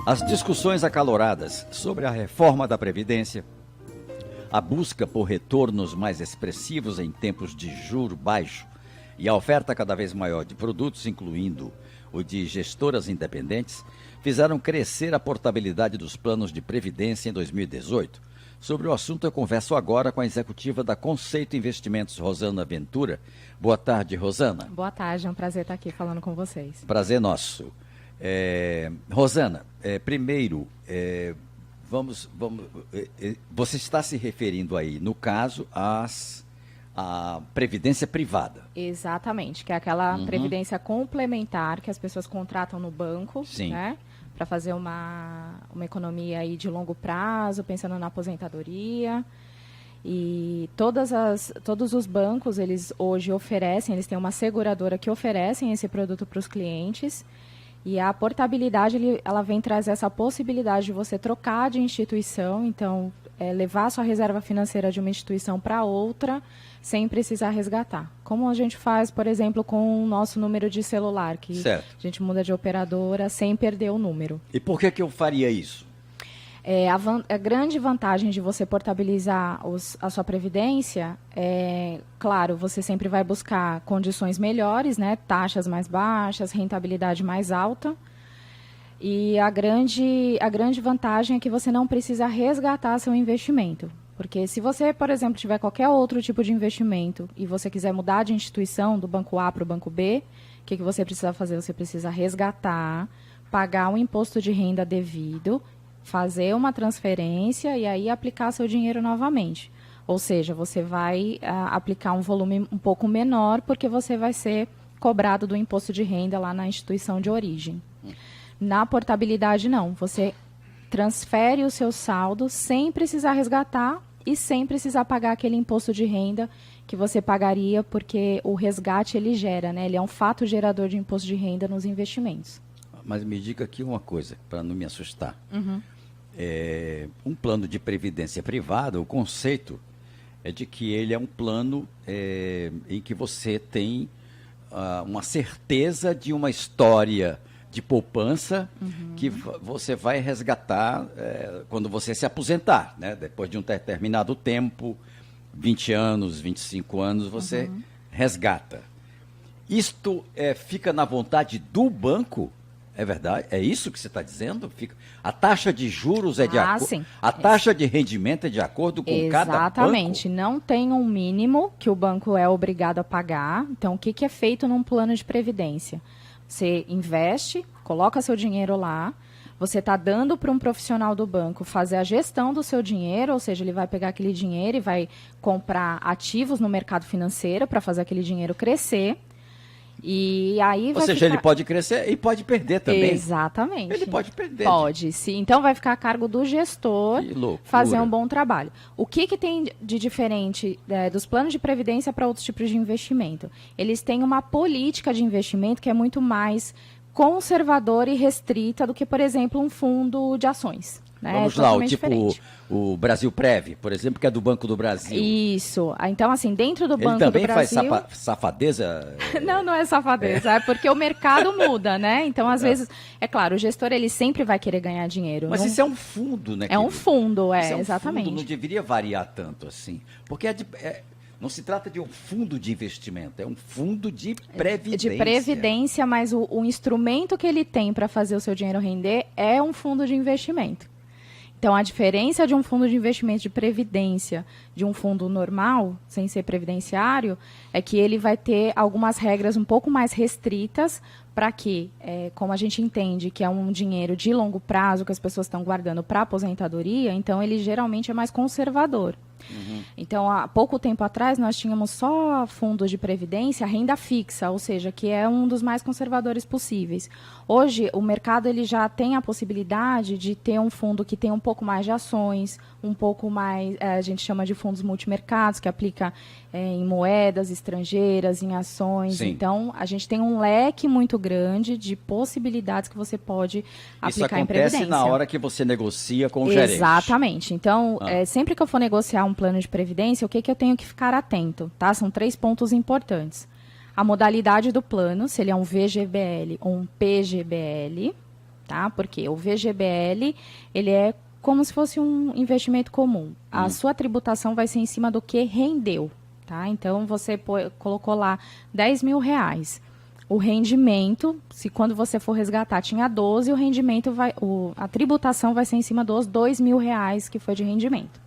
As discussões acaloradas sobre a reforma da Previdência, a busca por retornos mais expressivos em tempos de juro baixo e a oferta cada vez maior de produtos, incluindo o de gestoras independentes, fizeram crescer a portabilidade dos planos de previdência em 2018. Sobre o assunto, eu converso agora com a executiva da Conceito Investimentos, Rosana Ventura. Boa tarde, Rosana. Boa tarde, é um prazer estar aqui falando com vocês. Prazer nosso. Rosana, primeiro, você está se referindo aí, no caso, à previdência privada. Exatamente, que é aquela previdência complementar que as pessoas contratam no banco, Sim, né? Para fazer uma economia aí de longo prazo, pensando na aposentadoria. E todos os bancos, eles hoje oferecem, eles têm uma seguradora que oferecem esse produto para os clientes. E a portabilidade, ela vem trazer essa possibilidade de você trocar de instituição, então, levar a sua reserva financeira de uma instituição para outra, sem precisar resgatar. Como a gente faz, por exemplo, com o nosso número de celular, que certo. A gente muda de operadora sem perder o número. E por que eu faria isso? A grande vantagem de você portabilizar a sua previdência claro, você sempre vai buscar condições melhores, né? Taxas mais baixas, rentabilidade mais alta. E a grande vantagem é que você não precisa resgatar seu investimento. Porque se você, por exemplo, tiver qualquer outro tipo de investimento e você quiser mudar de instituição do banco A para o banco B, o que você precisa fazer? Você precisa resgatar, pagar um imposto de renda devido, fazer uma transferência e aí aplicar seu dinheiro novamente. Ou seja, você vai aplicar um volume um pouco menor porque você vai ser cobrado do imposto de renda lá na instituição de origem. Na portabilidade, não. Você transfere o seu saldo sem precisar resgatar e sem precisar pagar aquele imposto de renda que você pagaria porque o resgate ele gera, né? Ele é um fato gerador de imposto de renda nos investimentos. Mas me diga aqui uma coisa, para não me assustar. Um plano de previdência privada, o conceito é de que ele é um plano em que você tem uma certeza de uma história de poupança que você vai resgatar quando você se aposentar, né? Depois de um determinado tempo, 20 anos, 25 anos, você resgata. Isto fica na vontade do banco? É verdade? É isso que você está dizendo? A taxa de juros é de acordo? Sim. A taxa de rendimento é de acordo com cada banco? Exatamente. Não tem um mínimo que o banco é obrigado a pagar. Então, o que é feito num plano de previdência? Você investe, coloca seu dinheiro lá, você está dando para um profissional do banco fazer a gestão do seu dinheiro, ou seja, ele vai pegar aquele dinheiro e vai comprar ativos no mercado financeiro para fazer aquele dinheiro crescer. E aí Ou seja, ele pode crescer e pode perder também. Exatamente. Ele pode perder. Pode, sim. Então vai ficar a cargo do gestor fazer um bom trabalho. O que tem de diferente dos planos de previdência para outros tipos de investimento? Eles têm uma política de investimento que é muito mais conservadora e restrita do que, por exemplo, um fundo de ações. Vamos lá, o Brasil Prev, por exemplo, que é do Banco do Brasil. Isso. Então, assim, dentro do Banco do Brasil... Ele também faz safadeza? Não é safadeza, é porque o mercado muda, né? Então, às vezes, é claro, o gestor, ele sempre vai querer ganhar dinheiro. Mas isso é um fundo, né? É um fundo, exatamente. Fundo, não deveria variar tanto assim, porque não se trata de um fundo de investimento, é um fundo de previdência. De previdência, mas o instrumento que ele tem para fazer o seu dinheiro render é um fundo de investimento. Então, a diferença de um fundo de investimento de previdência de um fundo normal, sem ser previdenciário, é que ele vai ter algumas regras um pouco mais restritas para que, como a gente entende que é um dinheiro de longo prazo que as pessoas estão guardando para aposentadoria, então ele geralmente é mais conservador. Então, há pouco tempo atrás, nós tínhamos só fundos de previdência, renda fixa, ou seja, que é um dos mais conservadores possíveis. Hoje, o mercado ele já tem a possibilidade de ter um fundo que tem um pouco mais de ações, um pouco mais, a gente chama de fundos multimercados, que aplica em moedas estrangeiras, em ações. Sim. Então, a gente tem um leque muito grande de possibilidades que você pode aplicar em previdência. Isso acontece na hora que você negocia com o gerente. Exatamente. Então, sempre que eu for negociar um plano de previdência, o que eu tenho que ficar atento? Tá? São 3 pontos importantes. A modalidade do plano, se ele é um VGBL ou um PGBL. tá? Porque o VGBL, ele é como se fosse um investimento comum. A sua tributação vai ser em cima do que rendeu, tá? Então, você colocou lá R$ 10.000. O rendimento, se quando você for resgatar tinha 12, o rendimento a tributação vai ser em cima dos R$ 2.000 que foi de rendimento.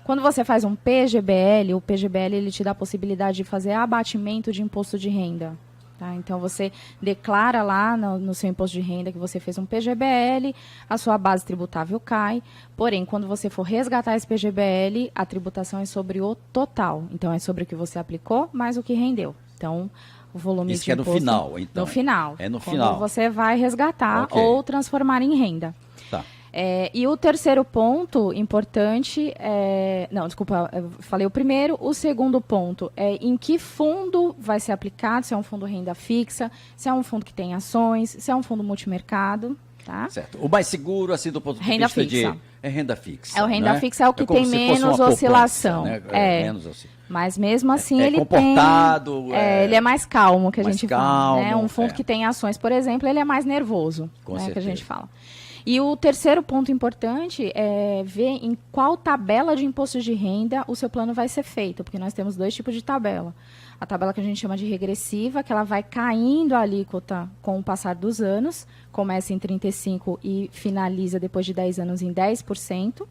Quando você faz um PGBL, o PGBL ele te dá a possibilidade de fazer abatimento de imposto de renda. Tá? Então, você declara lá no seu imposto de renda que você fez um PGBL, a sua base tributável cai, porém, quando você for resgatar esse PGBL, a tributação é sobre o total. Então, é sobre o que você aplicou, mais o que rendeu. Então, o volume isso de que é no imposto... final, então. No final. É no quando final. você vai resgatar ou transformar em renda. Tá. E o terceiro ponto importante não, desculpa, eu falei o primeiro. O segundo ponto é em que fundo vai ser aplicado, se é um fundo renda fixa, se é um fundo que tem ações, se é um fundo multimercado. Tá? Certo. O mais seguro, assim, do ponto de renda vista fixa. É renda fixa. É o renda né? fixa, é o que tem menos oscilação. Né? Menos assim. Mas mesmo assim ele comportado, tem... ele é mais calmo, que a gente fala. Né? Um fundo é. que tem ações, por exemplo, ele é mais nervoso, né? Que a gente fala. E o terceiro ponto importante é ver em qual tabela de imposto de renda o seu plano vai ser feito, porque nós temos 2 tipos de tabela. A tabela que a gente chama de regressiva, que ela vai caindo a alíquota com o passar dos anos, começa em 35% e finaliza depois de 10 anos em 10%.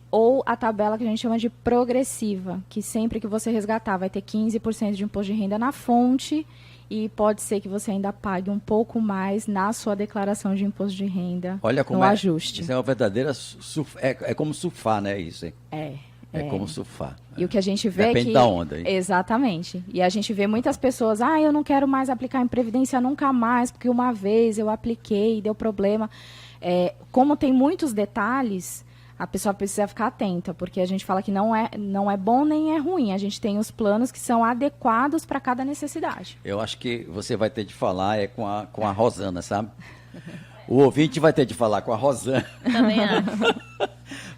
Ou a tabela que a gente chama de progressiva, que sempre que você resgatar vai ter 15% de imposto de renda na fonte e pode ser que você ainda pague um pouco mais na sua declaração de imposto de renda. Olha como no ajuste. Isso é uma verdadeira é como surfar, né? Isso, hein? É como surfar. E o que a gente vê Depende da onda, hein? Exatamente. E a gente vê muitas pessoas, eu não quero mais aplicar em Previdência nunca mais, porque uma vez eu apliquei e deu problema. Como tem muitos detalhes, a pessoa precisa ficar atenta, porque a gente fala que não é bom nem é ruim. A gente tem os planos que são adequados para cada necessidade. Eu acho que você vai ter de falar com a Rosana, sabe? O ouvinte vai ter de falar com a Rosana. Também acho.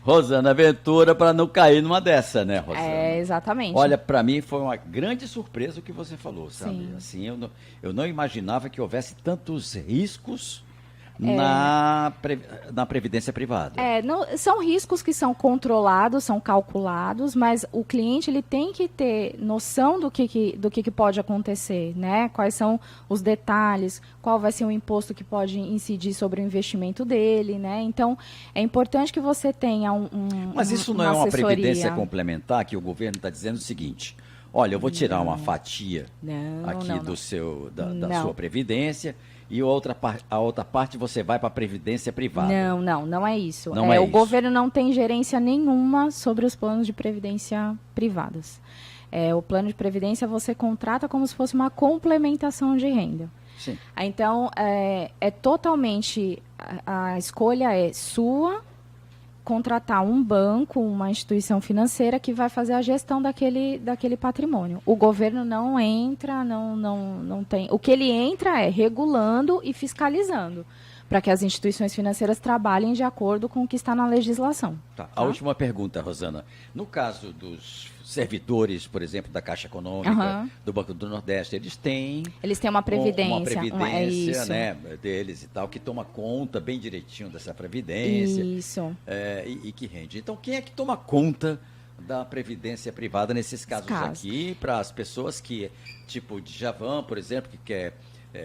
Rosana Ventura, para não cair numa dessa, né, Rosana? Exatamente. Olha, para mim foi uma grande surpresa o que você falou, sabe? Sim. Assim, eu não imaginava que houvesse tantos riscos na previdência privada. São riscos que são controlados, são calculados, mas o cliente ele tem que ter noção do que pode acontecer, né? Quais são os detalhes, qual vai ser o imposto que pode incidir sobre o investimento dele, né? Então, é importante que você tenha Mas isso não é uma previdência complementar que o governo está dizendo o seguinte: olha, eu vou tirar uma fatia da sua previdência e a outra parte você vai para a previdência privada. Não é isso. Não é o isso. governo não tem gerência nenhuma sobre os planos de previdência privados. O plano de previdência você contrata como se fosse uma complementação de renda. Sim. Então, totalmente, a escolha é sua, contratar um banco, uma instituição financeira que vai fazer a gestão daquele patrimônio. O governo não entra, não tem... O que ele entra é regulando e fiscalizando, para que as instituições financeiras trabalhem de acordo com o que está na legislação. Tá. A última pergunta, Rosana. No caso dos servidores, por exemplo, da Caixa Econômica, do Banco do Nordeste, eles têm uma previdência. Uma previdência, né, deles e tal, que toma conta bem direitinho dessa previdência. Isso. E que rende. Então, quem é que toma conta da previdência privada nesses casos aqui, para as pessoas que, tipo Djavan, por exemplo, que quer,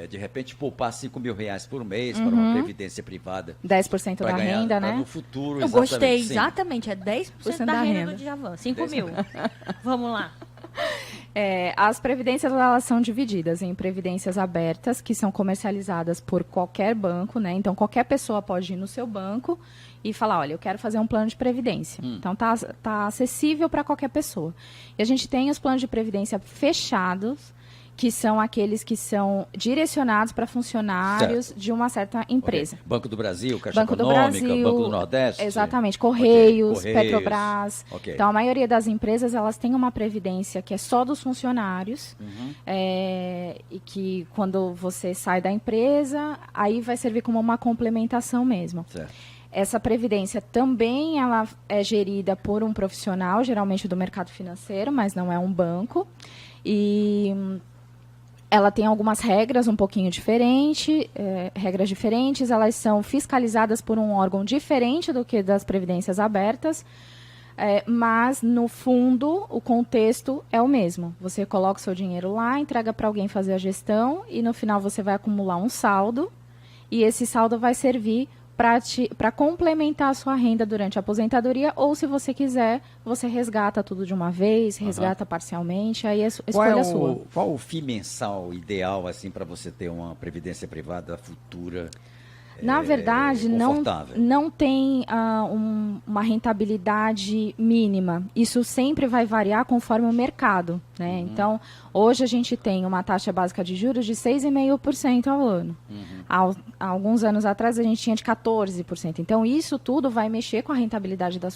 de repente, poupar R$5.000 por mês para uma previdência privada? 10% da renda, né? No futuro, eu gostei, exatamente. É 10% da renda do Djavan. 5 mil. Vamos lá. As previdências elas são divididas em previdências abertas, que são comercializadas por qualquer banco, né? Então, qualquer pessoa pode ir no seu banco e falar, olha, eu quero fazer um plano de previdência. Então, tá acessível para qualquer pessoa. E a gente tem os planos de previdência fechados, que são aqueles que são direcionados para funcionários de uma certa empresa. Okay. Banco do Brasil, Caixa Econômica, Banco do Nordeste. Exatamente, Correios, Correios. Petrobras. Okay. Então, a maioria das empresas, elas têm uma previdência que é só dos funcionários, e que quando você sai da empresa, aí vai servir como uma complementação mesmo. Certo. Essa previdência também ela é gerida por um profissional, geralmente do mercado financeiro, mas não é um banco. Ela tem algumas regras um pouquinho regras diferentes, elas são fiscalizadas por um órgão diferente do que das previdências abertas, mas, no fundo, o contexto é o mesmo. Você coloca o seu dinheiro lá, entrega para alguém fazer a gestão e, no final, você vai acumular um saldo e esse saldo vai servir para complementar a sua renda durante a aposentadoria, ou se você quiser, você resgata tudo de uma vez, resgata parcialmente, aí a escolha é sua. Qual o FII mensal ideal assim para você ter uma previdência privada futura? Na verdade, não tem uma rentabilidade mínima. Isso sempre vai variar conforme o mercado, né? Então, hoje a gente tem uma taxa básica de juros de 6,5% ao ano. Há alguns anos atrás a gente tinha de 14%. Então, isso tudo vai mexer com a rentabilidade da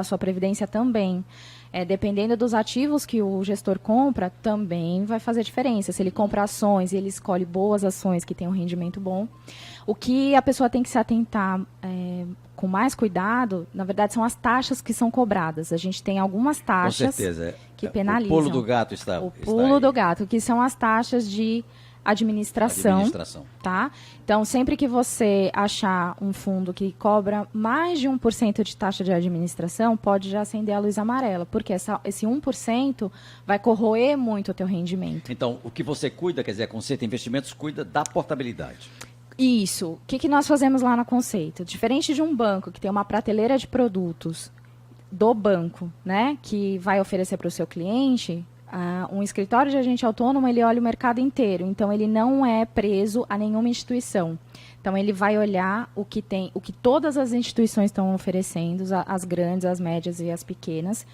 sua previdência também. Dependendo dos ativos que o gestor compra, também vai fazer diferença. Se ele compra ações e ele escolhe boas ações que têm um rendimento bom. O que a pessoa tem que se atentar com mais cuidado, na verdade, são as taxas que são cobradas. A gente tem algumas taxas que penalizam. O pulo do gato está O pulo do gato, que são as taxas de administração. Tá? Então, sempre que você achar um fundo que cobra mais de 1% de taxa de administração, pode já acender a luz amarela, porque esse 1% vai corroer muito o teu rendimento. Então, o que você cuida, quer dizer, a Conceito Investimentos cuida da portabilidade. Isso. O que nós fazemos lá na Conceito? Diferente de um banco que tem uma prateleira de produtos do banco, né, que vai oferecer para o seu cliente, um escritório de agente autônomo, ele olha o mercado inteiro. Então, ele não é preso a nenhuma instituição. Então, ele vai olhar o que todas as instituições estão oferecendo, as grandes, as médias e as pequenas.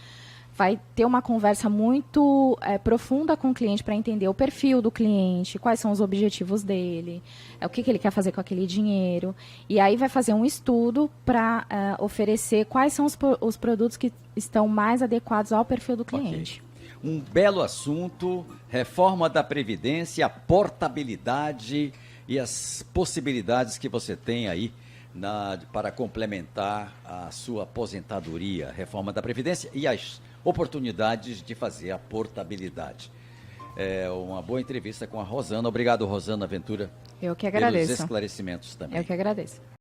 Vai ter uma conversa muito profunda com o cliente para entender o perfil do cliente, quais são os objetivos dele, o que ele quer fazer com aquele dinheiro. E aí vai fazer um estudo para oferecer quais são os produtos que estão mais adequados ao perfil do cliente. Okay. Um belo assunto, reforma da Previdência, a portabilidade e as possibilidades que você tem aí para complementar a sua aposentadoria, reforma da Previdência e as oportunidades de fazer a portabilidade. É uma boa entrevista com a Rosana. Obrigado, Rosana Ventura. Eu que agradeço. Pelos esclarecimentos também. Eu que agradeço.